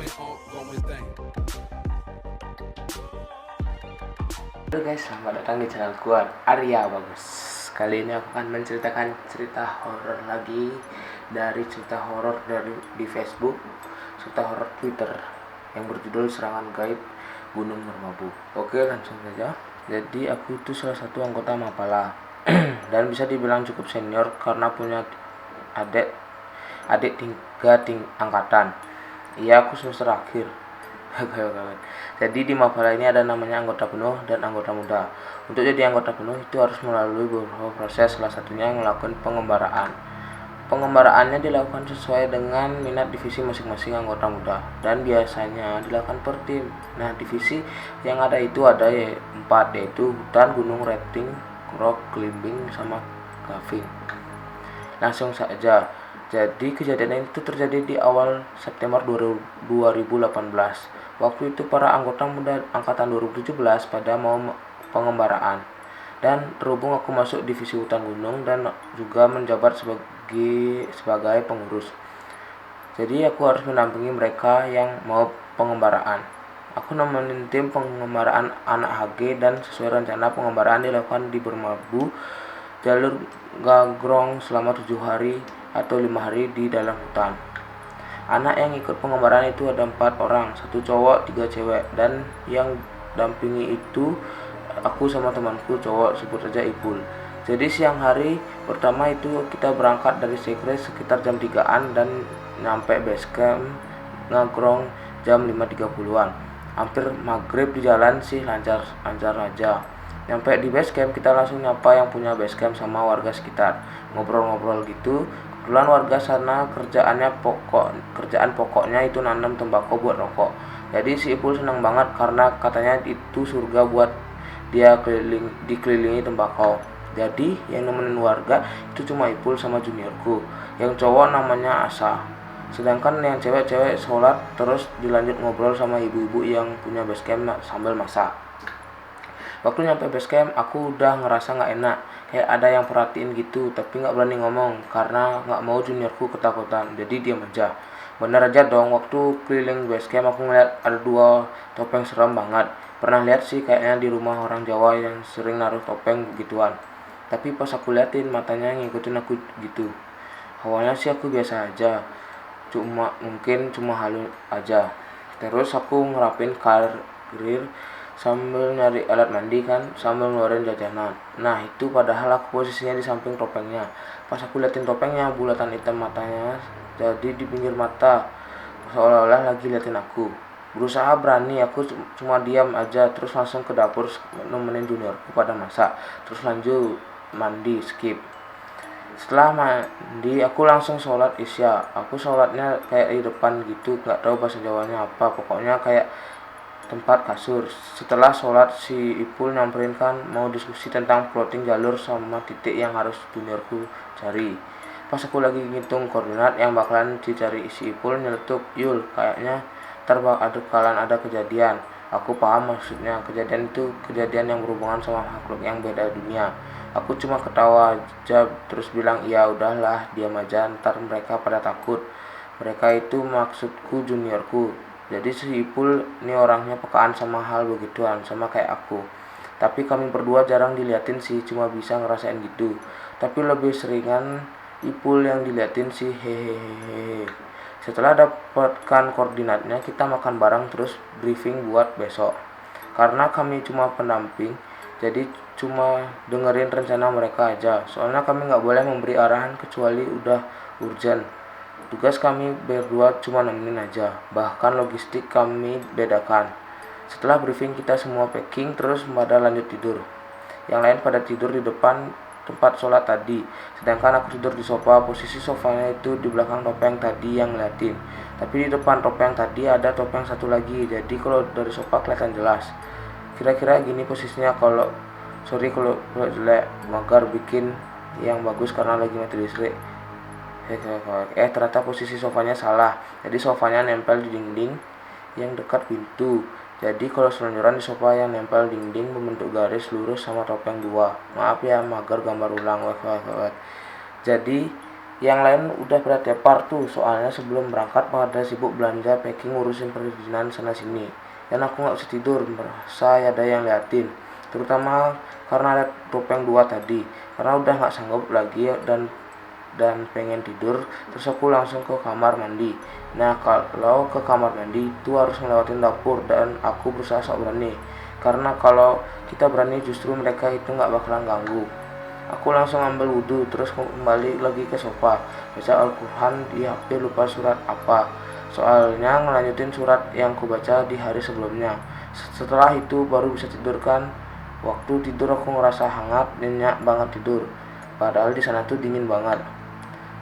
Halo guys, selamat datang di channel gua Arya Bagus. Kali ini aku akan menceritakan cerita horor lagi dari cerita horor di Facebook, cerita horor Twitter yang berjudul Serangan Gaib Gunung Merbabu. Oke, langsung saja. Jadi aku itu salah satu anggota Mapala dan bisa dibilang cukup senior karena punya adik angkatan. Iya, aku semester akhir. Jadi di Mapala ini ada namanya anggota penuh dan anggota muda. Untuk jadi anggota penuh itu harus melalui beberapa proses, salah satunya melakukan pengembaraan. Pengembaraannya dilakukan sesuai dengan minat divisi masing-masing anggota muda dan biasanya dilakukan per tim. Nah, divisi yang ada itu ada 4, yaitu hutan, gunung, rating, rock, climbing, sama caving. Langsung saja. Jadi kejadian itu terjadi di awal September 2018. Waktu itu para anggota muda angkatan 2017 pada mau pengembaraan. Dan terhubung aku masuk divisi hutan gunung dan juga menjabat sebagai pengurus. Jadi aku harus mendampingi mereka yang mau pengembaraan. Aku nemenin tim pengembaraan anak HG dan sesuai rencana pengembaraan dilakukan di Merbabu jalur Gagrong selama 7 hari atau 5 hari di dalam hutan. Anak yang ikut pengembaraan itu ada 4 orang, 1 cowok, 3 cewek, dan yang dampingi itu aku sama temanku cowok, sebut saja Ipul. Jadi siang hari pertama itu kita berangkat dari Sekre sekitar jam 3-an dan nyampe base camp Gagrong jam 5.30-an. Hampir maghrib di jalan sih lancar aja. Nyampe di base camp kita langsung nyapa yang punya base camp sama warga sekitar, ngobrol-ngobrol gitu. Kebetulan warga sana kerjaan pokoknya itu nanam tembakau buat rokok. Jadi si Ipul senang banget karena katanya itu surga buat dia dikelilingi tembakau. Jadi yang nemenin warga itu cuma Ipul sama juniorku. Yang cowok namanya Asa. Sedangkan yang cewek-cewek sholat terus dilanjut ngobrol sama ibu-ibu yang punya base camp sambil masak. Waktu nyampe base camp aku udah ngerasa gak enak, kayak ada yang perhatiin gitu, tapi gak berani ngomong karena gak mau juniorku ketakutan, jadi diam aja. Bener aja dong, waktu keliling base camp aku ngeliat ada 2 topeng serem banget. Pernah lihat sih kayaknya di rumah orang Jawa yang sering naruh topeng begituan. Tapi pas aku liatin matanya ngikutin aku gitu. Awalnya sih aku biasa aja, mungkin cuma halu aja. Terus aku ngerapin karir sambil nyari alat mandi kan, sambil ngeluarin jajanan. Nah itu padahal aku posisinya di samping topengnya. Pas aku liatin topengnya, bulatan hitam matanya jadi di pinggir mata, seolah-olah lagi liatin aku. Berusaha berani, aku cuma diam aja, terus langsung ke dapur nemenin juniorku pada masak. Terus lanjut mandi, skip. Setelah mandi aku langsung sholat isya. Aku sholatnya kayak di depan gitu, gak tahu bahasa Jawanya apa, pokoknya kayak tempat kasur. Setelah sholat si Ipul nyamperin kan mau diskusi tentang plotting jalur sama titik yang harus juniorku cari. Pas aku lagi ngitung koordinat yang bakalan dicari si Ipul nyeletuk, "Yul, kayaknya bakalan ada kejadian." Aku paham maksudnya, kejadian itu kejadian yang berhubungan sama makhluk yang beda dunia. Aku cuma ketawa aja terus bilang, "Ya udahlah, diam aja, ntar mereka pada takut." Mereka itu maksudku juniorku. Jadi si Ipul ini orangnya pekaan sama hal begituan, sama kayak aku. Tapi kami berdua jarang diliatin sih, cuma bisa ngerasain gitu. Tapi lebih seringan Ipul yang diliatin sih, hehehe. Setelah dapatkan koordinatnya, kita makan bareng terus briefing buat besok. Karena kami cuma pendamping, jadi cuma dengerin rencana mereka aja. Soalnya kami nggak boleh memberi arahan kecuali udah urgent. Tugas kami berdua cuma nemenin aja, bahkan logistik kami bedakan. Setelah briefing kita semua packing terus pada lanjut tidur. Yang lain pada tidur di depan tempat sholat tadi, sedangkan aku tidur di sofa. Posisi sofanya itu di belakang topeng tadi yang ngeliatin. Tapi di depan topeng tadi ada topeng satu lagi, jadi kalau dari sofa kelihatan jelas. Kira-kira gini posisinya kalau jelek, magar bikin yang bagus karena lagi mati listrik. Ternyata posisi sofanya salah. Jadi sofanya nempel di dinding yang dekat pintu. Jadi kalau selonjoran di sofa yang nempel dinding membentuk garis lurus sama topeng 2. Maaf ya, mager gambar ulang. Jadi Yang lain udah pada tepar tuh, soalnya sebelum berangkat pada sibuk belanja, packing, ngurusin perizinan sana sini. Dan aku nggak bisa tidur, merasa ada yang liatin. Terutama karena ada topeng dua tadi. Karena udah nggak sanggup lagi dan pengen tidur, terus aku langsung ke kamar mandi. Nah, kalau ke kamar mandi itu harus ngelewatin dapur dan aku berusaha sok berani. Karena kalau kita berani justru mereka itu nggak bakalan ganggu. Aku langsung ambil wudhu, terus kembali lagi ke sofa, baca Al-Quran di HP, lupa surat apa. Soalnya ngelanjutin surat yang kubaca di hari sebelumnya. Setelah itu baru bisa tidur kan. Waktu tidur aku ngerasa hangat, nyenyak banget tidur. Padahal di sana tuh dingin banget.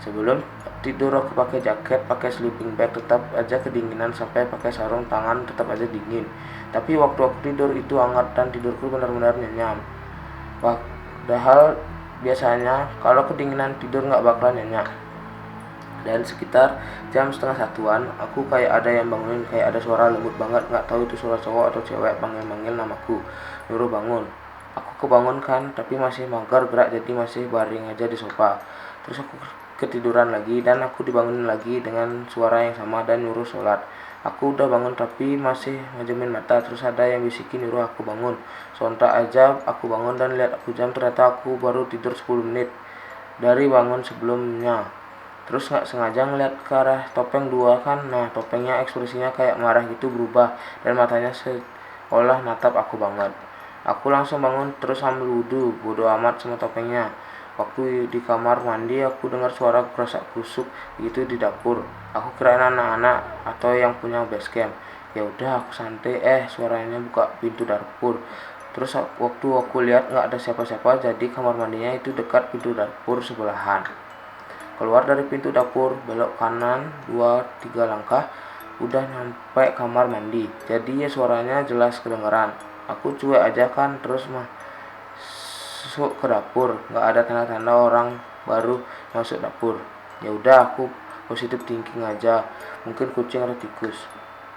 Sebelum tidur aku pakai jaket, pakai sleeping bag, tetap aja kedinginan, sampai pakai sarung tangan tetap aja dingin. Tapi waktu aku tidur itu hangat dan tidurku benar-benar nyenyak. Padahal biasanya kalau kedinginan tidur nggak bakalan nyenyak. Dan sekitar jam setengah satuan, aku kayak ada yang bangunin, kayak ada suara lembut banget, nggak tahu itu suara cowok atau cewek panggil-panggil namaku, nyuruh bangun. Aku kebangun kan, tapi masih mager gerak, jadi masih baring aja di sofa. Terus aku ketiduran lagi dan aku dibangunin lagi dengan suara yang sama dan nyuruh sholat. Aku udah bangun tapi masih ngajemin mata, terus ada yang bisikin nyuruh aku bangun. Sontak aja aku bangun dan lihat aku jam, ternyata aku baru tidur 10 menit dari bangun sebelumnya. Terus nggak sengaja ngeliat ke arah topeng dua kan. Nah, topengnya ekspresinya kayak marah gitu, berubah dan matanya seolah natap aku banget. Aku langsung bangun terus sambil wudhu, bodo amat sama topengnya. Waktu di kamar mandi aku dengar suara kerasak kusuk gitu di dapur. Aku kirain anak-anak atau yang punya base camp. Ya udah aku santai, suaranya buka pintu dapur. Terus waktu aku lihat nggak ada siapa-siapa, jadi kamar mandinya itu dekat pintu dapur sebelahan. Keluar dari pintu dapur, belok kanan 2-3 langkah, udah nyampe kamar mandi. Jadi ya suaranya jelas kedengeran. Aku cuek aja kan, terus masuk ke dapur. Nggak ada tanda-tanda orang baru masuk dapur. Ya udah aku positif thinking aja, mungkin kucing atau tikus.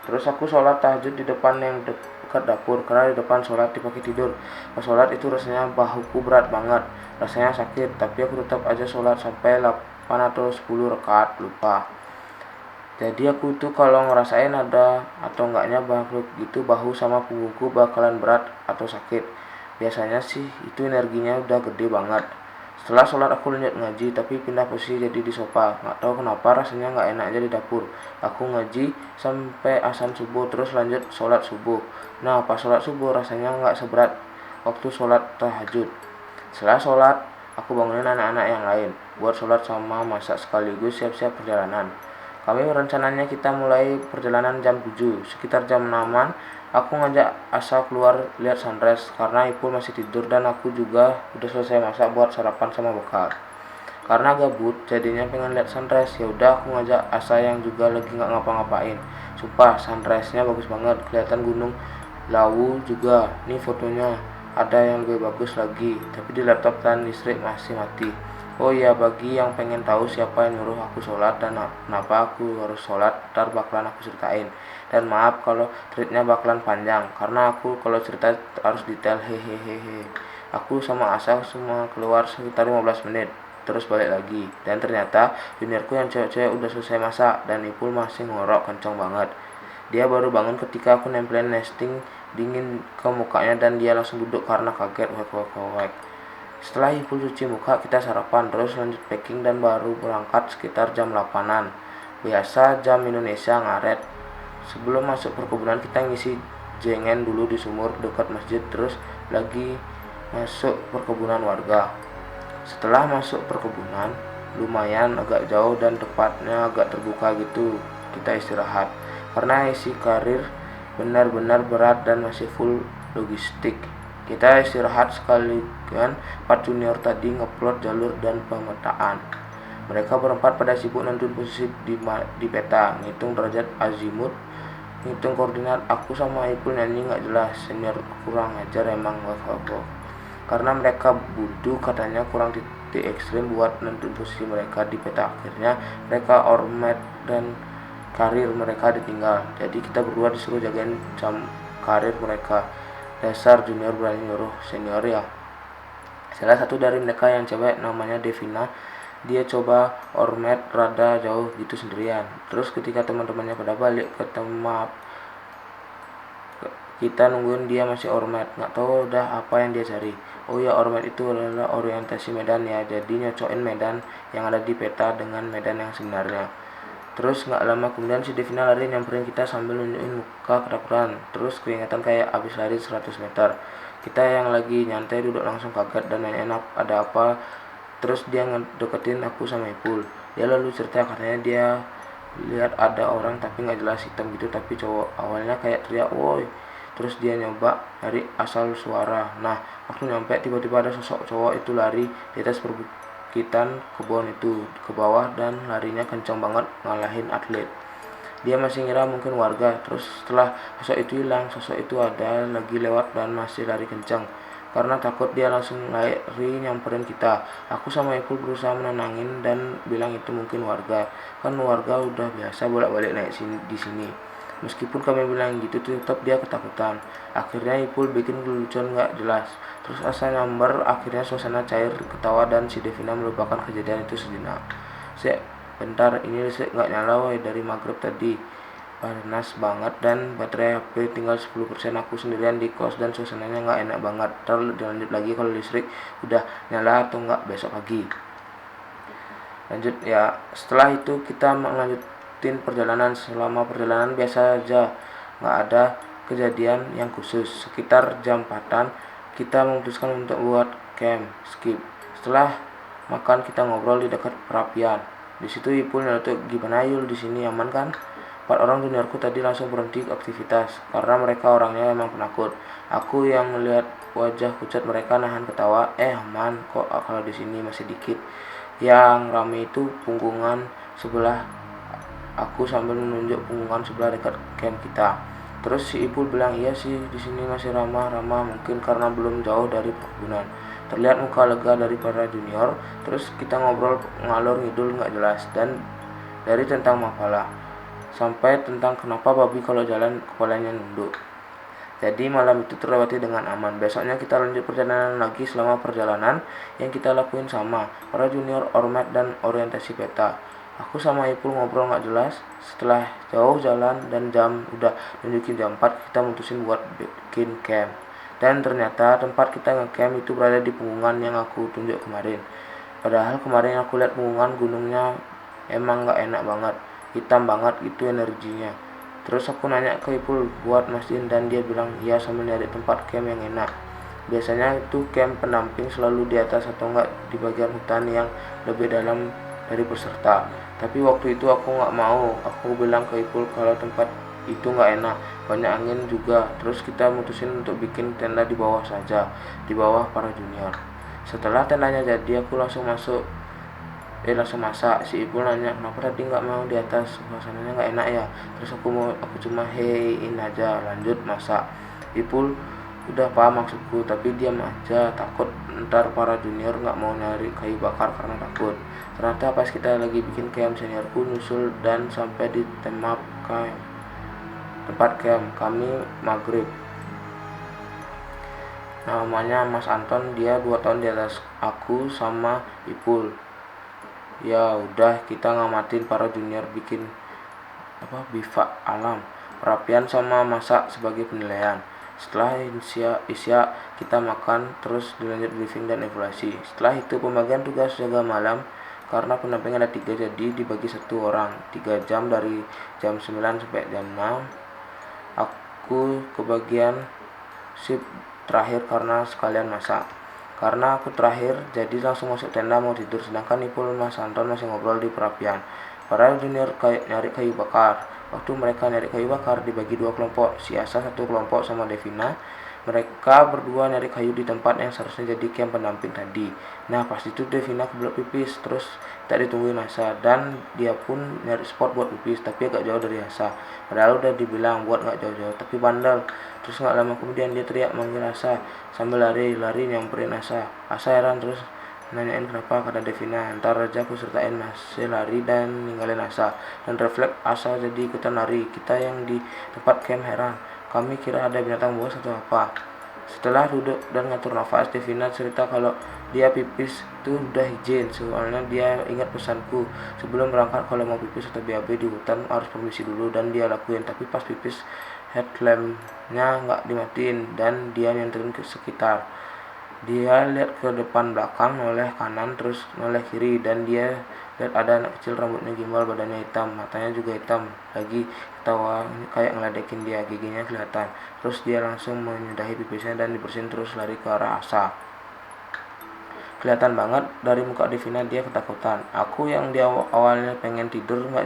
Terus aku sholat tahajud di depan yang dekat dapur, karena di depan sholat dipakai tidur. Pas sholat itu rasanya bahuku berat banget, rasanya sakit, tapi aku tetap aja sholat sampai 8 atau 10 rakaat, lupa. Jadi aku tuh kalau ngerasain ada atau enggaknya makhluk gitu, bahu sama punggungku bakalan berat atau sakit. Biasanya sih itu energinya udah gede banget. Setelah sholat aku lanjut ngaji, tapi pindah posisi jadi di sofa. Nggak tahu kenapa rasanya nggak enak aja di dapur. Aku ngaji sampai azan subuh, terus lanjut sholat subuh. Nah, pas sholat subuh rasanya nggak seberat waktu sholat tahajud. Setelah sholat, aku bangunin anak-anak yang lain buat sholat sama masak sekaligus siap-siap perjalanan. Kami rencananya kita mulai perjalanan jam 7. Sekitar jam 6-an, aku ngajak Asa keluar lihat sunrise karena Ipul masih tidur dan aku juga udah selesai masak buat sarapan sama bekal. Karena gabut, jadinya pengen lihat sunrise. Ya udah aku ngajak Asa yang juga lagi nggak ngapa-ngapain. Sumpah sunrise-nya bagus banget, kelihatan gunung Lawu juga. Nih fotonya, ada yang lebih bagus lagi, tapi di laptop dan listrik masih mati. Oh iya, bagi yang pengen tahu siapa yang nyuruh aku sholat dan kenapa aku harus sholat, ntar bakalan aku ceritain. Dan maaf kalau ceritanya bakalan panjang, karena aku kalau cerita harus detail, hehehe. Aku sama Asa semua keluar sekitar 15 menit, terus balik lagi. Dan ternyata juniorku yang cewek-cewek udah selesai masak, dan Ipul masih ngorok kencang banget. Dia baru bangun ketika aku nempelin nesting dingin ke mukanya dan dia langsung duduk karena kaget. Wek. Setelah Ipul cuci muka, kita sarapan, terus lanjut packing dan baru berangkat sekitar jam 8-an. Biasa jam Indonesia ngaret. Sebelum masuk perkebunan kita ngisi jengen dulu di sumur dekat masjid, terus lagi masuk perkebunan warga. Setelah masuk perkebunan, lumayan agak jauh dan tempatnya agak terbuka gitu. Kita istirahat. Karena isi karir benar-benar berat dan masih full logistik. Kita istirahat sekalian 4 junior tadi ngeplot jalur dan pemetaan. Mereka berempat pada sibuk nentuin posisi di peta, ngitung derajat azimut, ngitung koordinat. Aku sama Ipul nyanyi nggak jelas, senior kurang ajar emang. Karena mereka butuh katanya kurang titik ekstrim buat nentuin posisi mereka di peta. Akhirnya mereka ormet dan karir mereka ditinggal. Jadi kita berdua disuruh jagain jam karir mereka. Dasar junior berani nyuruh senior ya. Salah satu dari mereka yang cewek namanya Devina Dia coba ormet rada jauh gitu sendirian. Terus ketika teman-temannya pada balik ke tempat, kita nungguin dia masih ormet, nggak tahu udah apa yang dia cari. Oh ya, ormet itu adalah orientasi medan ya, jadi nyocokin medan yang ada di peta dengan medan yang sebenarnya. Terus nggak lama kemudian si Devina lari nyamperin kita sambil nunjukin muka ketakutan. Terus keingetan kayak abis lari 100 meter. Kita yang lagi nyantai duduk langsung kaget dan nanya ada apa. Terus dia ngedeketin aku sama Ipul. Dia lalu cerita katanya dia lihat ada orang tapi nggak jelas hitam gitu tapi cowok. Awalnya kayak teriak woi. Terus dia nyoba dari asal suara. Nah, waktu nyampe tiba-tiba ada sosok cowok itu lari di atas perbukitan kebun itu ke bawah dan larinya kencang banget ngalahin atlet. Dia masih ngira mungkin warga. Terus setelah sosok itu hilang, sosok itu ada lagi lewat dan masih lari kencang. Karena takut dia langsung lari nyamperin kita. Aku sama Ipul berusaha menenangin dan bilang itu mungkin warga. Kan warga udah biasa bolak-balik naik sini di sini. Meskipun kami bilang gitu tetap dia ketakutan. Akhirnya Ipul bikin lelucon gak jelas. Terus asa nyamber, akhirnya suasana cair ketawa dan si Devina melupakan kejadian itu sejenak. Bentar, ini listrik gak nyala woy dari maghrib tadi. Panas banget dan baterai HP tinggal 10%. Aku sendirian di kos dan suasananya gak enak banget. Ntar dilanjut lagi kalau listrik udah nyala atau gak besok pagi. Lanjut ya, setelah itu kita melanjutin perjalanan. Selama perjalanan biasa aja, nggak ada kejadian yang khusus. Sekitar jam 4-an kita memutuskan untuk buat camp skip. Setelah makan kita ngobrol di dekat perapian. Di situ Ipul nyeletuk, gimana Yul, di sini aman kan? 4 orang juniorku tadi langsung berhenti aktivitas karena mereka orangnya emang penakut. Aku yang melihat wajah pucat mereka nahan ketawa. Aman kok kalau di sini masih dikit. Yang rame itu punggungan sebelah aku sambil menunjuk punggungan sebelah dekat camp kita. Terus si Ipul bilang, iya sih di sini masih ramah-ramah, mungkin karena belum jauh dari perkebunan. Terlihat muka lega dari para junior. Terus kita ngobrol ngalor ngidul nggak jelas dan dari tentang Mapala sampai tentang kenapa babi kalau jalan kepalanya nunduk. Jadi malam itu terlewati dengan aman. Besoknya kita lanjut perjalanan lagi. Selama perjalanan yang kita lakuin sama para junior ormet dan orientasi peta. Aku sama Ipul ngobrol gak jelas. Setelah jauh jalan dan jam udah nunjukin jam 4, kita mutusin buat bikin camp. Dan ternyata tempat kita nge-camp itu berada di punggungan yang aku tunjuk kemarin. Padahal kemarin aku lihat punggungan gunungnya emang gak enak banget. Hitam banget gitu energinya. Terus aku nanya ke Ipul buat mastiin dan dia bilang iya sambil nyari tempat camp yang enak. Biasanya itu camp pendamping selalu di atas atau enggak di bagian hutan yang lebih dalam dari peserta. Tapi waktu itu aku nggak mau. Aku bilang ke Ipul kalau tempat itu nggak enak, banyak angin juga. Terus kita mutusin untuk bikin tenda di bawah saja, di bawah para junior. Setelah tendanya jadi, aku langsung langsung masak. Si Ipul nanya kenapa tadi nggak mau di atas, suasananya nggak enak ya. Terus aku cuma heiin aja, lanjut masak. Ipul udah paham maksudku tapi diam aja, takut ntar para junior nggak mau nyari kayu bakar karena takut. Ternyata pas kita lagi bikin camp, seniorku nyusul dan sampai di tempat camp kami maghrib. Namanya Mas Anton, dia 2 tahun di atas aku sama Ipul. Ya udah, kita ngamatin para junior bikin bivak alam, perapian sama masak sebagai penilaian. Setelah isya kita makan, terus dilanjut briefing dan evaluasi. Setelah itu pembagian tugas jaga malam. Karena pendamping ada 3, jadi dibagi 1 orang 3 jam dari jam 9 sampai jam 6. Aku kebagian shift terakhir karena sekalian masak. Karena aku terakhir, jadi langsung masuk tenda mau tidur. Sedangkan Ipul Mas Anton masih ngobrol di perapian. Para junior nyari kayu bakar. Waktu mereka nyari kayu bakar dibagi 2 kelompok. Si Asa 1 kelompok sama Devina. Mereka berdua nyari kayu di tempat yang seharusnya jadi camp pendamping tadi. Nah pas itu Devina kebelet pipis, terus tak ditungguin Asa. Dan dia pun nyari spot buat pipis, tapi agak jauh dari Asa. Padahal udah dibilang buat gak jauh-jauh, tapi bandel. Terus gak lama kemudian dia teriak manggil Asa sambil lari nyamperin Asa. Asa heran terus nanyain kenapa, kata Devina. Ntar aja aku sertain masih lari dan ninggalin Asa. Dan refleks Asa jadi ikutan lari. Kita yang di tempat camp heran. Kami kira ada binatang buas atau apa. Setelah duduk dan ngatur nafas, Devina cerita kalau dia pipis itu udah izin, soalnya dia ingat pesanku sebelum berangkat kalau mau pipis atau BAB di hutan harus permisi dulu, dan dia lakuin. Tapi pas pipis headlampnya nggak dimatiin dan dia nyentuhin ke sekitar. Dia lihat ke depan belakang, noleh kanan terus noleh kiri, dan dia lihat ada anak kecil rambutnya gimbal, badannya hitam, matanya juga hitam, lagi ketawa kayak ngeledekin dia, giginya kelihatan. Terus dia langsung menyudahi pipisnya dan dibersihin terus lari ke arah Asa. Kelihatan banget dari muka Devina dia ketakutan. Aku yang dia awalnya pengen tidur nggak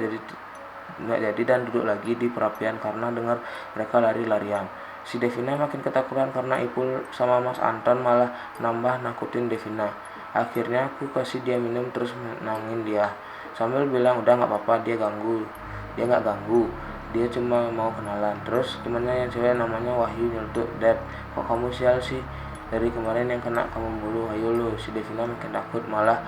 jadi dan duduk lagi di perapian karena dengar mereka lari-larian. Si Devina makin ketakutan karena Ipul sama Mas Anton malah nambah nakutin Devina. Akhirnya aku kasih dia minum terus menangin dia sambil bilang udah nggak apa-apa, dia nggak ganggu, dia cuma mau kenalan. Terus temennya yang cewek namanya Wahyu nyeletuk, "Dad, kok kamu sial sih? Dari kemarin yang kena kamu mulu, ayo lo." Si Devina makin takut, malah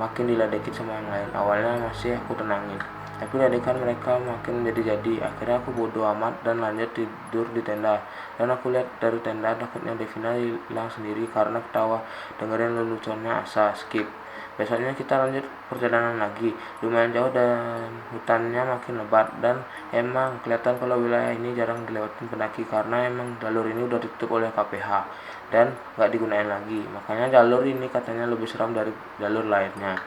makin diledekin sama yang lain. Awalnya masih aku tenangin, tapi ledekan mereka makin jadi-jadi. Akhirnya aku bodo amat dan lanjut tidur di tenda. Dan aku lihat dari tenda takutnya Devina hilang sendiri karena ketawa dengerin leluconnya Asa. Skip. Besoknya kita lanjut perjalanan lagi. Lumayan jauh dan hutannya makin lebat, dan emang kelihatan kalau wilayah ini jarang dilewatin pendaki karena emang jalur ini udah ditutup oleh KPH dan nggak digunain lagi. Makanya jalur ini katanya lebih seram dari jalur lainnya.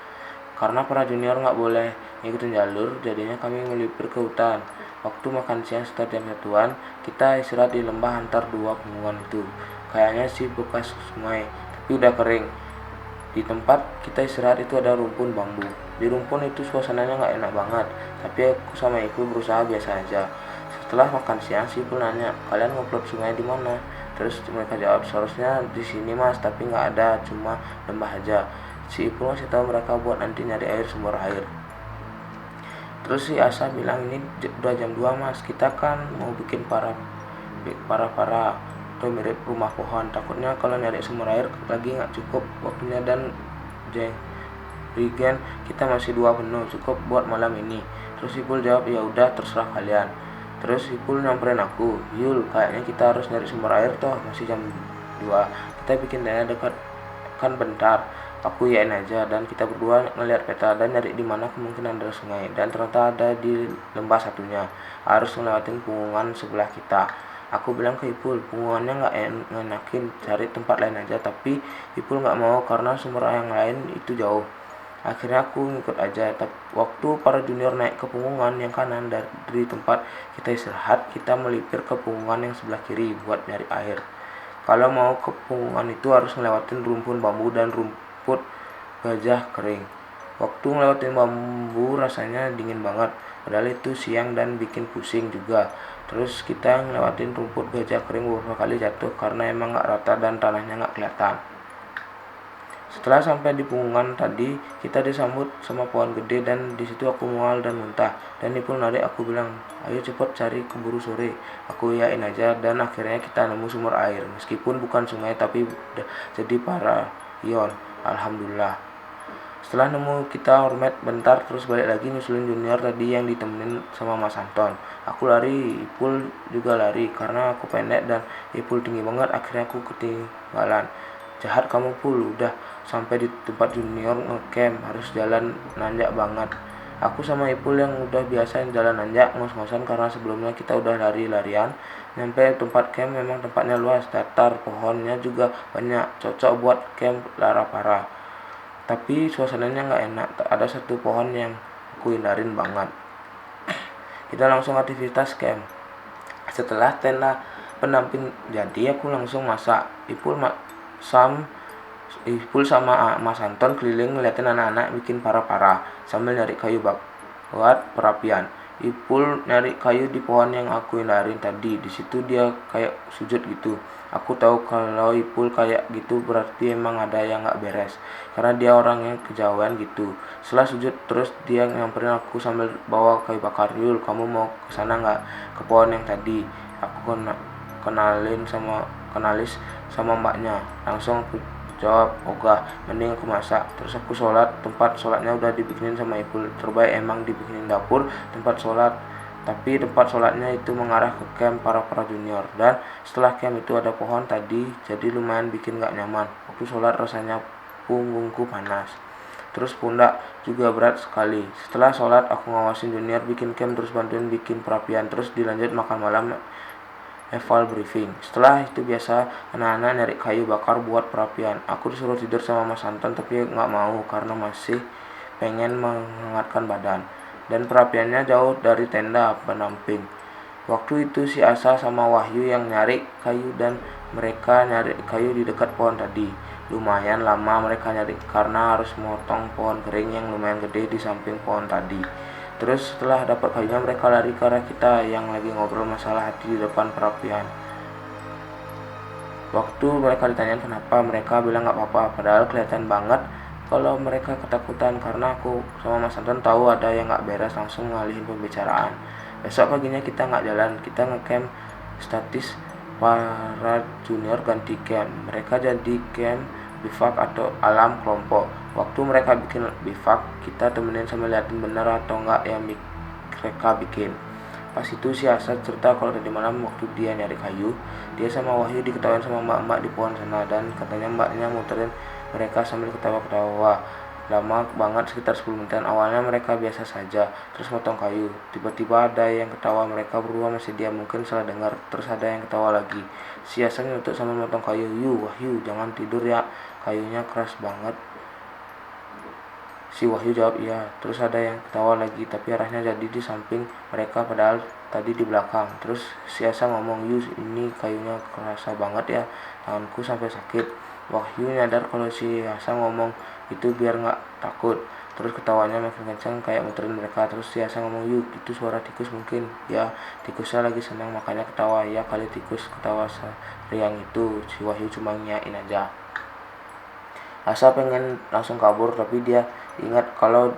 Karena para junior nggak boleh ngikutin jalur, jadinya kami melipir ke hutan. Waktu makan siang setelah jam satuan, kita istirahat di lembah antar dua pengumuman itu. Kayaknya sih bekas sungai, tapi udah kering. Di tempat kita istirahat itu ada rumpun bambu. Di rumpun itu suasananya nggak enak banget, tapi aku sama Ibu berusaha biasa aja. Setelah makan siang, si Ibu nanya, "Kalian ngupload sungai di mana?" Terus mereka jawab, "Seharusnya di sini mas, tapi nggak ada, cuma lembah aja." Si Ibu ngasih tahu mereka buat nanti nyari air, sumber air. Terus si Asa bilang, "Ini udah jam 2 mas, kita kan mau bikin para atau mirip rumah pohon, takutnya kalau nyari sumber air lagi nggak cukup waktunya, dan jerigen kita masih 2 penuh, cukup buat malam ini." Terus Ipul jawab, "Ya udah terserah kalian." Terus Ipul nyamperin aku, "Yul, kayaknya kita harus nyari sumber air toh, masih jam 2. Kita bikin tenda dekat kan bentar." Aku yain aja, dan kita berdua ngeliat peta dan nyari di mana kemungkinan ada sungai, dan ternyata ada di lembah satunya, harus ngelewatin punggungan sebelah kita. Aku bilang ke Ipul, "Punggungannya nggak enakin, cari tempat lain aja." Tapi Ipul nggak mau karena sumber yang lain itu jauh. Akhirnya aku ngikut aja. Waktu para junior naik ke punggungan yang kanan dari tempat kita istirahat, kita melipir ke punggungan yang sebelah kiri buat nyari air. Kalau mau ke punggungan itu harus ngelewatin rumpun bambu dan rumput gajah kering. Waktu ngelewatin bambu rasanya dingin banget, padahal itu siang dan bikin pusing juga. Terus kita ngelewatin rumput gajah kering beberapa kali jatuh karena emang gak rata dan tanahnya gak kelihatan. Setelah sampai di punggungan tadi, kita disambut sama pohon gede, dan di situ aku mual dan muntah. Dan Ipul narik aku bilang, "Ayo cepet cari keburu sore." Aku iyain aja, dan akhirnya kita nemu sumber air. Meskipun bukan sungai tapi udah jadi para ion. Alhamdulillah. Setelah nemu kita hormat bentar, terus balik lagi nyusulin junior tadi yang ditemenin sama Mas Anton. Aku lari, Ipul juga lari karena aku pendek dan Ipul tinggi banget. Akhirnya aku ketinggalan. "Jahat kamu Pul, udah sampai di tempat junior ngecamp, harus jalan nanjak banget." Aku sama Ipul yang udah biasa jalan nanjak ngos-ngosan karena sebelumnya kita udah lari-larian. Nyampe tempat camp memang tempatnya luas, datar, pohonnya juga banyak, cocok buat camp lara parah. Tapi suasananya nggak enak, ada satu pohon yang aku hindarin banget. Kita langsung aktivitas camp. Setelah tenda pendamping jadi, aku langsung masak. Ipul sama Mas Anton keliling ngeliatin anak-anak bikin para-para sambil nyari kayu buat perapian. Ipul nyari kayu di pohon yang aku hindarin tadi. Di situ dia kayak sujud gitu. Aku tahu kalau Ipul kayak gitu berarti emang ada yang nggak beres, karena dia orangnya kejauhan gitu. Setelah sujud terus dia nyamperin aku sambil bawa kayu bakar. "Yul, kamu mau kesana nggak, ke pohon yang tadi?" Aku kenalis sama mbaknya. Langsung aku jawab, "Ogah, mending aku masak." Terus aku sholat. Tempat sholatnya udah dibikinin sama Ipul. Terbaik emang dibikinin dapur tempat sholat, tapi tempat sholatnya itu mengarah ke camp para junior. Dan setelah camp itu ada pohon tadi, jadi lumayan bikin gak nyaman. Waktu sholat rasanya punggungku panas. Terus pundak juga berat sekali. Setelah sholat aku ngawasin junior bikin camp, terus bantuin bikin perapian, terus dilanjut makan malam, eval briefing. Setelah itu biasa anak-anak nyari kayu bakar buat perapian. Aku disuruh tidur sama Mas Anton tapi nggak mau karena masih pengen menghangatkan badan. Dan perapiannya jauh dari tenda pendamping. Waktu itu si Asa sama Wahyu yang nyari kayu dan mereka nyari kayu di dekat pohon tadi. Lumayan lama mereka nyari karena harus motong pohon kering yang lumayan gede di samping pohon tadi. Terus setelah dapat kayunya mereka lari ke arah kita yang lagi ngobrol masalah hati di depan perapian. Waktu mereka ditanyain kenapa, mereka bilang nggak apa-apa, padahal kelihatan banget kalau mereka ketakutan karena aku sama Mas Anton tahu ada yang nggak beres, langsung ngalihin pembicaraan. Besok paginya kita nggak jalan, kita ngecamp statis. Para junior ganti camp, mereka jadi camp bivak atau alam kelompok. Waktu mereka bikin bivak, kita temenin sama liatin bener atau enggak yang mereka bikin. Pas itu si Asad cerita kalau tadi malam waktu dia nyari kayu, dia sama Wahyu diketawain sama mbak-mbak di pohon sana, dan katanya mbaknya muterin mereka sambil ketawa-ketawa. Lama banget, sekitar 10 menitan. Awalnya mereka biasa saja, terus motong kayu. Tiba-tiba ada yang ketawa, mereka berdua masih diam, mungkin salah dengar. Terus ada yang ketawa lagi. Si Hasan nyutuk sama motong kayu. Wahyu, jangan tidur ya, kayunya keras banget. Si Wahyu jawab iya. Terus ada yang ketawa lagi, tapi arahnya jadi di samping mereka padahal tadi di belakang. Terus si Hasan ngomong, ini kayunya kerasa banget ya, tanganku sampai sakit. Wahyu nyadar kalau si Hasan ngomong itu biar nggak takut. Terus ketawanya makin kencang kayak muterin mereka. Terus si Hasan ngomong, itu suara tikus mungkin. Ya, tikusnya lagi senang makanya ketawa. Ya kali tikus ketawa seriang itu. Si Wahyu cuma nyain aja. Asa pengen langsung kabur tapi dia ingat kalau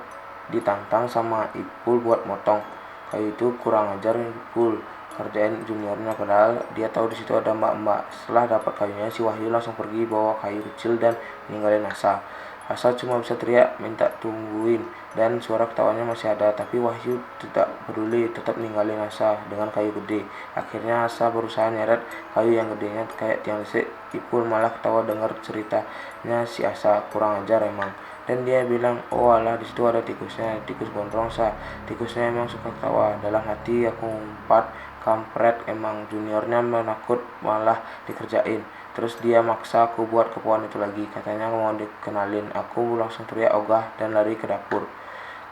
ditantang sama Ipul buat motong kayu itu kurang ajar Ipul kerjain juniornya, padahal dia tahu di situ ada mbak-mbak. Setelah dapat kayunya, si Wahyu langsung pergi bawa kayu kecil dan ninggalin Asa. Asa cuma bisa teriak minta tungguin dan suara ketawanya masih ada, tapi Wahyu tidak peduli, tetap ninggalin Asa dengan kayu gede. Akhirnya Asa berusaha nyeret kayu yang gedenya kayak tiang listrik. Ipul malah ketawa dengar ceritanya si Asa, kurang ajar emang. Dan dia bilang, oh alah di situ ada tikusnya, tikus gondrong Sa. Tikusnya emang suka ketawa. Dalam hati aku ngumpat, kampret emang, juniornya menakut malah dikerjain. Terus dia maksa aku buat ke pohon itu lagi, katanya mau dikenalin. Aku langsung teriak ogah dan lari ke dapur.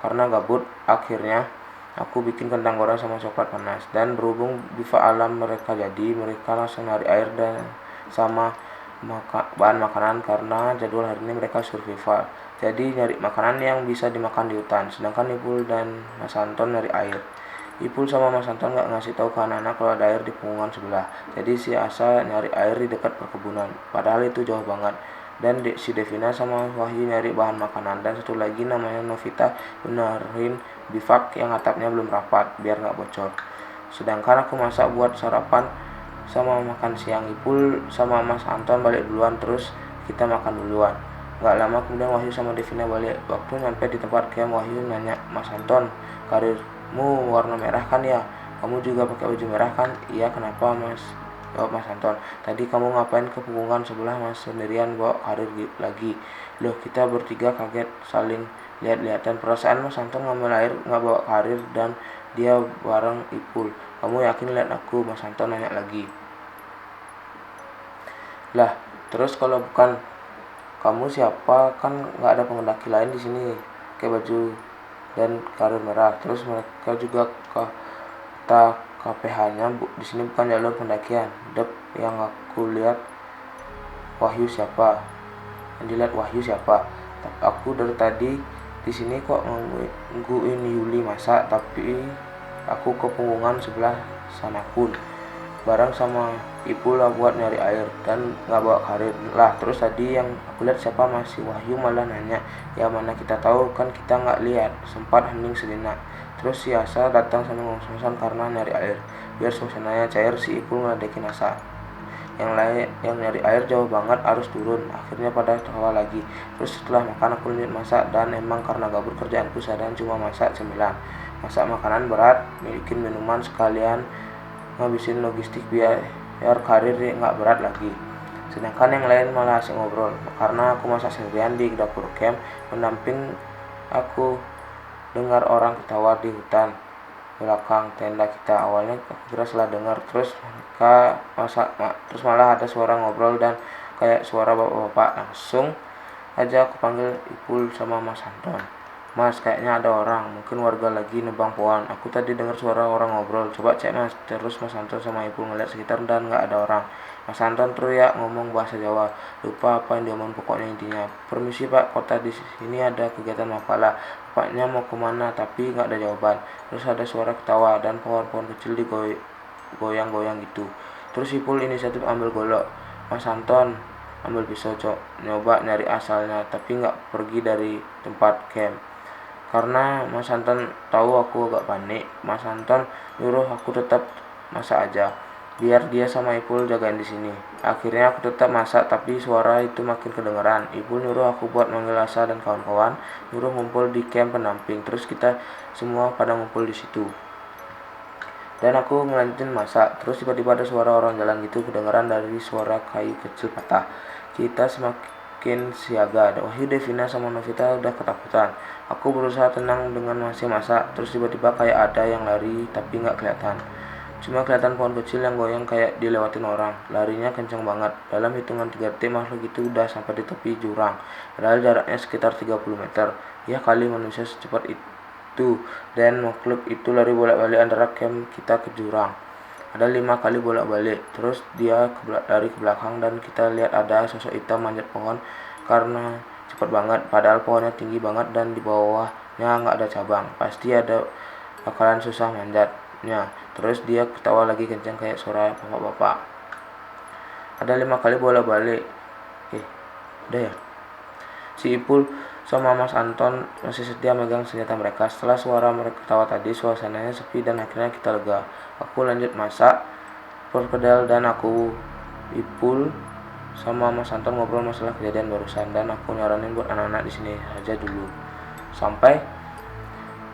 Karena gabut, akhirnya aku bikin kentang goreng sama coklat panas. Dan berhubung bivak alam mereka jadi, mereka langsung nyari air dan sama bahan makanan karena jadwal hari ini mereka survival. Jadi nyari makanan yang bisa dimakan di hutan. Sedangkan Ipul dan Mas Anton nyari air. Ipul sama Mas Anton gak ngasih tahu ke anak-anak kalau ada air di pungungan sebelah. Jadi si Asa nyari air di dekat perkebunan, padahal itu jauh banget. Dan si Devina sama Wahyu nyari bahan makanan. Dan satu lagi namanya Novita benerin bivak yang atapnya belum rapat biar gak bocor. Sedangkan aku masak buat sarapan sama makan siang. Ipul sama Mas Anton balik duluan, terus kita makan duluan. Gak lama kemudian Wahyu sama Devina balik. Waktu nyampe di tempat camp, Wahyu nanya, Mas Anton, karirmu warna merah kan ya? Kamu juga pakai baju merah kan? Iya, kenapa Mas? Jawab Mas Anton. Tadi kamu ngapain ke punggungan sebelah Mas sendirian bawa karir lagi? Loh, kita bertiga kaget saling lihat-lihatan. Perasaan Mas Anton ngambil air nggak bawa karir dan dia bareng Ipul. Kamu yakin lihat aku? Mas Anton nanya lagi. Lah, terus kalau bukan kamu siapa? Kan nggak ada pendaki lain di sini pakai baju dan karir merah. Terus mereka juga kata KPH-nya di sini bukan jalur pendakian. Dep, yang aku lihat Wahyu siapa? Yang dilihat Wahyu siapa? Aku dari tadi di sini kok nungguin Yuli masak, tapi aku ke punggungan sebelah sana pun bareng sama Ipul lah buat nyari air dan nggak bawa karir lah. Terus tadi yang aku lihat siapa? Masih Wahyu malah nanya, ya mana kita tahu, kan kita nggak lihat. Sempat hening sejenak. Terus si Asa datang sama ngos-ngosan karena nyari air biar suasananya cair. Si Ipul ngeledekin Asa. Yang lain yang nyari air jauh banget, harus turun. Akhirnya pada tawa lagi. Terus setelah makan aku lanjut masak, dan emang karena gabut kerjaanku seharian cuma masak cemilan, masak makanan berat, bikin minuman sekalian ngabisin logistik biar karir nggak berat lagi. sedangkan yang lain malah asik ngobrol. Karena aku masak sendirian di dapur camp pendamping, aku dengar orang ketawa di hutan belakang tenda kita. Awalnya aku kira salah dengar, terus malah ada suara ngobrol dan kayak suara bapak-bapak. Langsung aja aku panggil Ipul sama Mas Anton. Mas, kayaknya ada orang, mungkin warga lagi nebang pohon. Aku tadi dengar suara orang ngobrol. Coba cek Mas. Terus Mas Anton sama Ipul ngeliat sekitar dan nggak ada orang. Mas Anton teriak ngomong bahasa Jawa. Lupa apa yang dia ngomong, pokoknya intinya. Permisi Pak, kota di sini ada kegiatan mapala. Bapaknya mau kemana tapi nggak ada jawaban. Terus ada suara ketawa dan pohon-pohon kecil digoyang-goyang gitu. Terus Ipul inisiatif ambil golok. Mas Anton ambil pisau nyoba nyari asalnya, tapi nggak pergi dari tempat camp. Karena Mas Anton tahu aku agak panik, Mas Anton nyuruh aku tetap masak aja, biar dia sama Ipul jagain di sini. Akhirnya aku tetap masak, tapi suara itu makin kedengeran. Ipul nyuruh aku buat manggil Asa dan kawan-kawan, nyuruh ngumpul di camp pendamping. Terus kita semua pada ngumpul di situ. Dan aku ngelanjutin masak. Terus tiba-tiba ada suara orang jalan gitu kedengeran dari suara kayu kecil patah. Kita semakin siaga. Wahyu, Devina sama Novita udah ketakutan. Aku berusaha tenang dengan masih masak. Terus tiba-tiba kayak ada yang lari tapi nggak kelihatan. Cuma kelihatan pohon kecil yang goyang kayak dilewatin orang. Larinya kencang banget. Dalam hitungan 3 detik makhluk itu udah sampai di tepi jurang. Padahal jaraknya sekitar 30 meter. Ya kali manusia secepat itu. Dan makhluk itu lari bolak-balik antara camp kita ke jurang. Ada 5 kali bolak-balik. Terus dia lari ke belakang dan kita lihat ada sosok hitam manjat pohon karena cepat banget. Padahal pohonnya tinggi banget dan di bawahnya nggak ada cabang. Pasti bakalan susah manjatnya. Terus dia ketawa lagi kencang kayak suara bapak-bapak. Ada 5 kali bolak-balik. Udah ya. Si Ipul sama Mas Anton masih setia megang senjata mereka. Setelah suara mereka ketawa tadi, suasananya sepi dan akhirnya kita lega. Aku lanjut masak perkedel dan Ipul sama Mas Anton ngobrol masalah kejadian barusan, dan aku nyaranin buat anak-anak di sini aja dulu sampai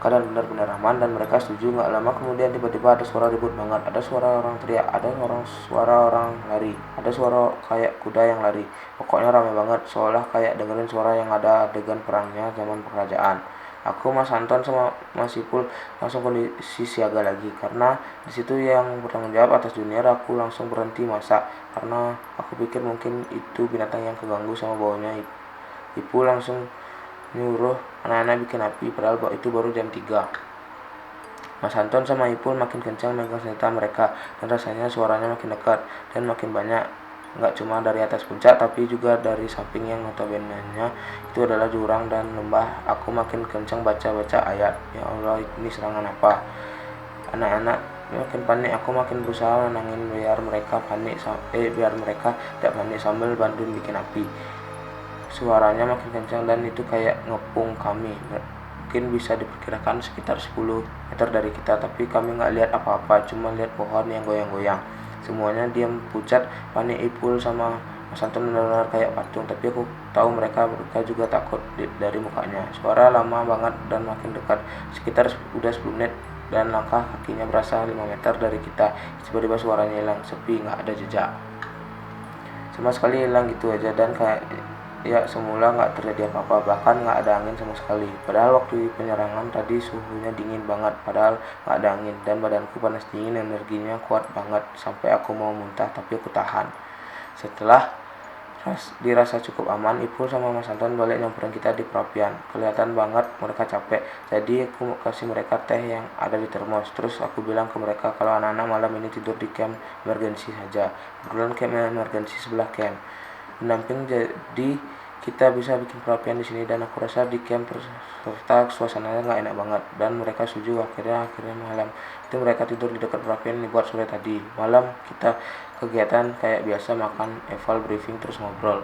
keadaan benar-benar aman, dan mereka setuju. Nggak lama kemudian tiba-tiba ada suara ribut banget. Ada suara orang teriak, ada suara orang lari, ada suara kayak kuda yang lari. Pokoknya ramai banget, seolah kayak dengerin suara yang ada adegan perangnya zaman kerajaan. Aku, Mas Anton sama Mas Ipul langsung kondisi siaga lagi, karena disitu yang bertanggung jawab atas junior. Aku langsung berhenti masak karena aku pikir mungkin itu binatang yang keganggu sama baunya. Ipul langsung nyuruh anak-anak bikin api, padahal itu baru jam 3. Mas Anton sama Ipul makin kencang megang senjata mereka, dan rasanya suaranya makin dekat dan makin banyak. Nggak cuma dari atas puncak, tapi juga dari samping yang notabene-nya itu adalah jurang dan lembah. Aku makin kencang baca-baca ayat. Ya Allah, ini serangan apa? Anak-anak makin panik. Aku makin berusaha menenangin biar mereka tidak panik sambil bantuin bikin api. Suaranya makin kencang dan itu kayak ngepung kami. Mungkin bisa diperkirakan sekitar 10 meter dari kita, tapi kami nggak lihat apa-apa, cuma lihat pohon yang goyang-goyang. Semuanya diam pucat, panik. Ipul sama Mas Anton benar-benar kayak patung, tapi aku tahu mereka juga takut dari mukanya. Suara lama banget dan makin dekat, sekitar udah 10 menit, dan langkah kakinya berasa 5 meter dari kita. Tiba-tiba suaranya hilang, sepi, nggak ada jejak sama sekali, hilang gitu aja, dan kayak semula nggak terjadi apa-apa, bahkan nggak ada angin sama sekali. Padahal waktu penyerangan tadi suhunya dingin banget, padahal nggak ada angin, dan badanku panas dingin, energinya kuat banget sampai aku mau muntah, tapi aku tahan. Setelah dirasa cukup aman, Ipul sama Mas Anton balik nyamperin kita di perapian. Kelihatan banget mereka capek, jadi aku kasih mereka teh yang ada di termos. Terus aku bilang ke mereka kalau anak-anak malam ini tidur di camp emergency saja. Kebetulan camp emergency sebelah camp pendamping, jadi kita bisa bikin perapian di sini. Dan aku rasa di camp serta suasananya nggak enak banget, dan mereka setuju. Akhirnya malam itu mereka tidur di dekat perapian buat sore tadi. Malam kita kegiatan kayak biasa, makan, eval, briefing, terus ngobrol.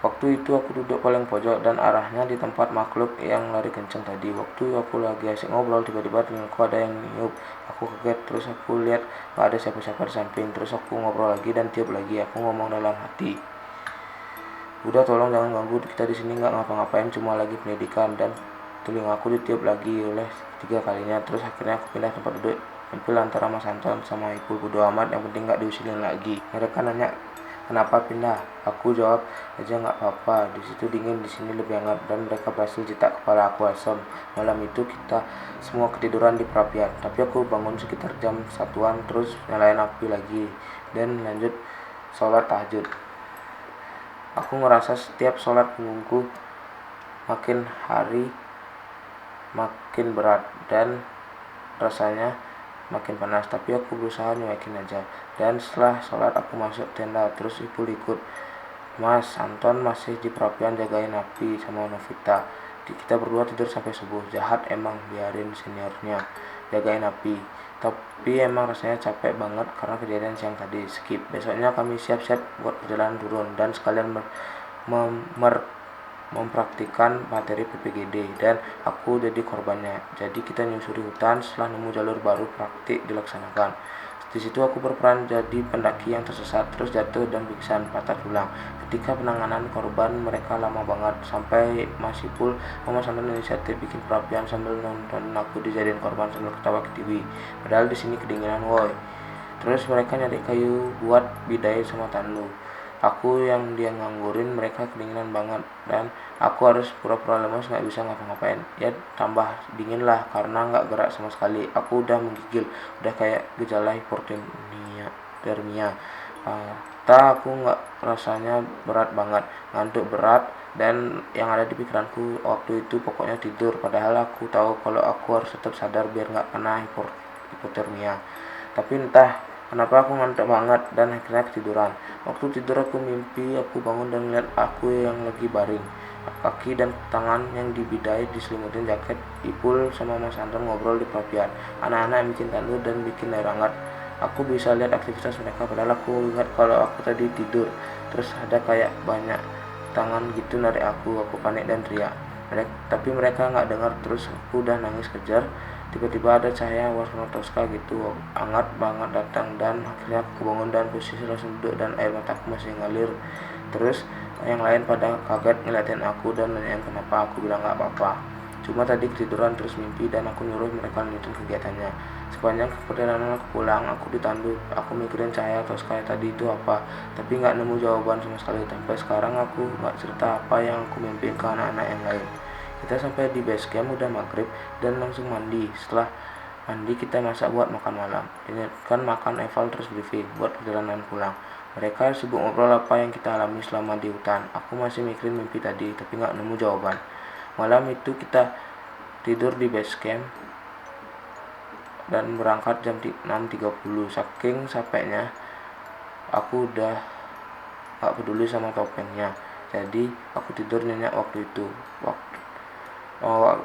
Waktu itu aku duduk paling pojok dan arahnya di tempat makhluk yang lari kenceng tadi. Waktu aku lagi asik ngobrol, tiba-tiba telingaku ada yang niup. Aku kaget, terus aku lihat gak ada siapa-siapa di samping. Terus aku ngobrol lagi dan tiup lagi. Aku ngomong dalam hati, udah, tolong jangan ganggu kita di sini, nggak ngapa-ngapain, cuma lagi pendidikan. Dan telingaku ditiup lagi oleh tiga kalinya. Terus akhirnya aku pindah tempat duduk, hampir antara Mas Anton sama Ipul. Bodo amat, yang penting gak diusilin lagi. Mereka nanya kenapa pindah. Aku jawab aja nggak apa-apa, di situ dingin, di sini lebih hangat. Dan mereka berhasil cetak kepala aku asam. Malam itu kita semua ketiduran di perapian, tapi aku bangun sekitar jam 1-an, terus nyalain api lagi dan lanjut sholat tahajud. Aku ngerasa setiap sholat punggungku makin hari makin berat dan rasanya makin panas, tapi aku berusaha nyuekin aja. Dan setelah sholat aku masuk tenda, terus Ipul ikut. Mas Anton masih di perapian jagain api sama Novita. Kita berdua tidur sampai subuh. Jahat emang, biarin seniornya jagain api. Tapi emang rasanya capek banget karena kejadian siang tadi. Skip. Besoknya kami siap-siap buat perjalanan turun dan sekalian mempraktikkan materi PPGD, dan aku jadi korbannya. Jadi kita nyusuri hutan, setelah nemu jalur baru praktik dilaksanakan. Di situ aku berperan jadi pendaki yang tersesat, terus jatuh dan pingsan, patah tulang. Ketika penanganan korban mereka lama banget, sampai Mas Ipul sama Santan inisiatif bikin perapian sambil nonton aku dijadiin korban sambil ketawa ke TV. Padahal di sini kedinginan woi. Terus mereka nyari kayu buat bidai sama tandu. Aku yang dia nganggurin, mereka kedinginan banget, dan aku harus pura-pura lemas nggak bisa ngapa-ngapain. Ya tambah dingin lah karena nggak gerak sama sekali. Aku udah menggigil, udah kayak gejala hipotermia. Aku nggak, rasanya berat banget, ngantuk berat, dan yang ada di pikiranku waktu itu pokoknya tidur. Padahal aku tahu kalau aku harus tetap sadar biar nggak kena hipotermia. Tapi entah kenapa aku ngantuk banget dan akhirnya ketiduran. Waktu tidur aku mimpi aku bangun dan melihat aku yang lagi baring. Kaki dan tangan yang dibidai diselimutin jaket. Ipul sama Mas Anton ngobrol di perapian. Anak-anak yang bikin tandur dan bikin air hangat. Aku bisa lihat aktivitas mereka, padahal aku ingat kalau aku tadi tidur. Terus ada kayak banyak tangan gitu narik aku panik dan teriak. Tapi mereka nggak dengar. Terus aku udah nangis kejar. Tiba-tiba ada cahaya warna toska gitu, hangat banget datang, dan akhirnya aku bangun dan posisi langsung duduk dan air mataku masih ngalir. Terus yang lain pada kaget ngeliatin aku dan nanyain kenapa. Aku bilang nggak apa-apa, cuma tadi ketiduran terus mimpi, dan aku nyuruh mereka lanjutin kegiatannya. Sepanjang perjalanan aku pulang, aku ditandu. Aku mikirin cahaya toska tadi itu apa, tapi nggak nemu jawaban sama sekali. Sampai sekarang aku nggak cerita apa yang aku mimpiin ke anak-anak yang lain. Kita sampai di base camp udah maghrib dan langsung mandi. Setelah mandi kita masak buat makan malam. Ini kan makan eval terus briefing buat perjalanan pulang. Mereka sibuk ngobrol apa yang kita alami selama di hutan. Aku masih mikirin mimpi tadi tapi nggak nemu jawaban. Malam itu kita tidur di base camp dan berangkat jam 6.30. Saking capeknya aku udah gak peduli sama topengnya. Jadi aku tidur nyenyak waktu itu.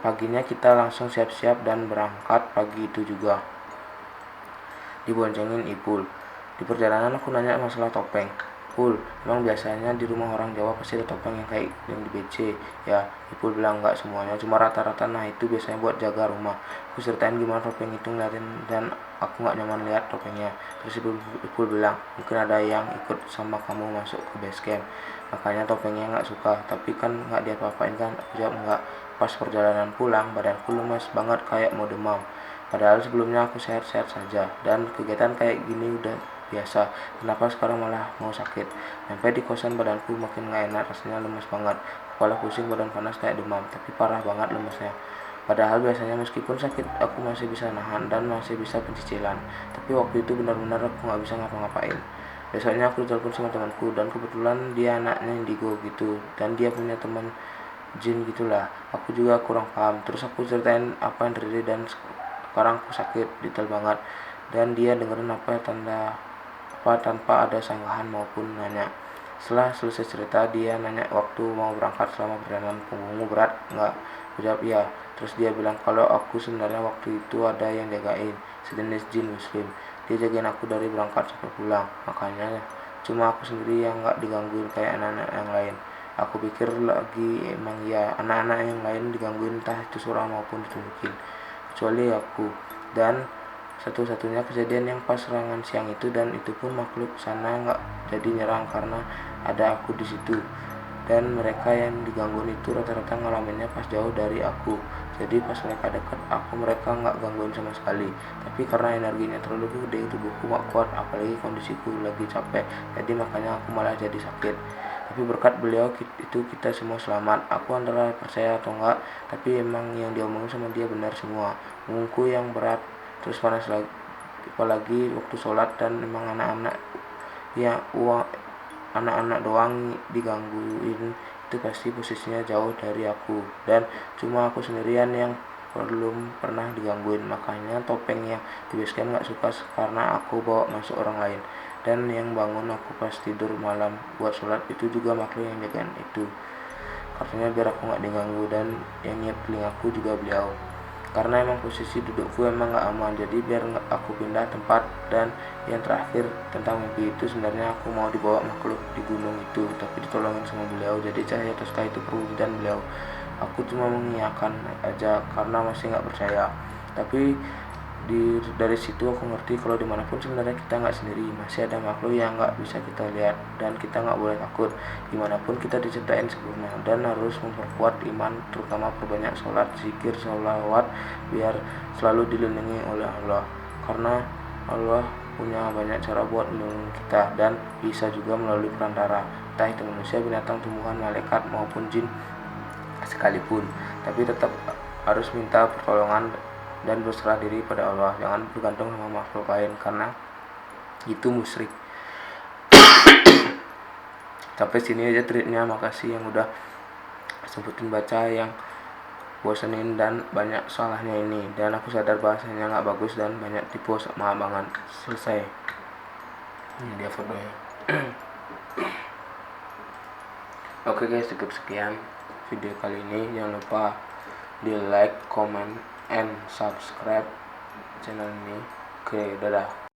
Paginya kita langsung siap-siap dan berangkat pagi itu juga. Diboncengin Ipul. Di perjalanan aku nanya masalah topeng. Ipul, emang biasanya di rumah orang Jawa pasti ada topeng yang kayak yang di BC? Ya, Ipul bilang enggak semuanya, cuma rata-rata. Nah itu biasanya buat jaga rumah. Aku ceritain gimana topeng itu ngeliatin, dan aku nggak nyaman lihat topengnya. Terus Ipul bilang mungkin ada yang ikut sama kamu masuk ke base camp, makanya topengnya nggak suka. Tapi kan nggak diapa-apain kan? Aku jawab enggak. Pas perjalanan pulang badanku lemas banget kayak mau demam. Padahal sebelumnya aku sehat-sehat saja, dan kegiatan kayak gini udah biasa. Kenapa sekarang malah mau sakit? Sampai di kosan badanku makin gak enak, rasanya lemes banget. Kepala pusing, badan panas kayak demam, tapi parah banget lemesnya. Padahal biasanya meskipun sakit aku masih bisa nahan dan masih bisa pencicilan. Tapi waktu itu benar-benar aku gak bisa ngapa-ngapain. Besoknya aku telepon sama temanku, dan kebetulan dia anaknya indigo gitu, dan dia punya teman jin gitulah. Aku juga kurang paham. Terus aku ceritain apa yang terjadi, dan sekarang aku sakit detail banget, dan dia dengerin tanpa ada sanggahan maupun nanya. Setelah selesai cerita, dia nanya waktu mau berangkat selama perjalanan punggungmu berat nggak? Aku jawab iya. Terus dia bilang kalau aku sebenarnya waktu itu ada yang jagain, sejenis jin muslim. Dia jagain aku dari berangkat sampai pulang, makanya cuma aku sendiri yang nggak digangguin kayak anak-anak yang lain. Aku pikir lagi, emang ya anak-anak yang lain digangguin, entah itu suara maupun ditunjukin, kecuali aku. Dan satu-satunya kejadian yang pas serangan siang itu, dan itu pun makhluk sana nggak jadi nyerang karena ada aku di situ. Dan mereka yang digangguin itu rata-rata ngalaminnya pas jauh dari aku. Jadi pas mereka dekat mereka nggak gangguin sama sekali. Tapi karena energinya terlalu gede, tubuhku nggak kuat, apalagi kondisiku lagi capek, jadi makanya aku malah jadi sakit. Tapi berkat beliau itu kita semua selamat. Aku antara percaya atau enggak, tapi emang yang diomongin sama dia benar semua. Punggungku yang berat terus panas lagi, apalagi waktu sholat, dan emang ya uang anak-anak doang digangguin, itu pasti posisinya jauh dari aku, dan cuma aku sendirian yang belum pernah digangguin. Makanya topeng yang di basecamp gak suka karena aku bawa masuk orang lain, dan yang bangun aku pas tidur malam buat sholat itu juga makhluk yang jagain itu, katanya biar aku gak diganggu, dan yang nyiap telingaku juga beliau. Karena emang posisi dudukku emang gak aman, jadi biar aku pindah tempat. Dan yang terakhir tentang mimpi itu, sebenarnya aku mau dibawa makhluk di gunung itu, tapi ditolongin sama beliau. Jadi cahaya Tosca itu perwujudan beliau. Aku cuma mengiyakan aja karena masih gak percaya. Tapi dari situ aku ngerti kalau dimanapun sebenarnya kita nggak sendiri, masih ada makhluk yang nggak bisa kita lihat, dan kita nggak boleh takut. Dimanapun kita diciptain sempurna, dan harus memperkuat iman, terutama perbanyak sholat, zikir, sholawat, biar selalu dilindungi oleh Allah. Karena Allah punya banyak cara buat melindungi kita, dan bisa juga melalui perantara, entah itu manusia, binatang, tumbuhan, malaikat, maupun jin sekalipun. Tapi tetap harus minta pertolongan dan berserah diri pada Allah, jangan bergantung sama makhluk lain, karena itu musyrik. Sampai sini aja tweetnya, makasih yang udah sempetin baca yang bosenin dan banyak salahnya ini, dan aku sadar bahasanya nggak bagus dan banyak tipu sama abangan. Selesai. Ini dia fotonya. Oke guys, cukup sekian video kali ini. Jangan lupa di like, comment, and subscribe channel ini. Oke, dadah.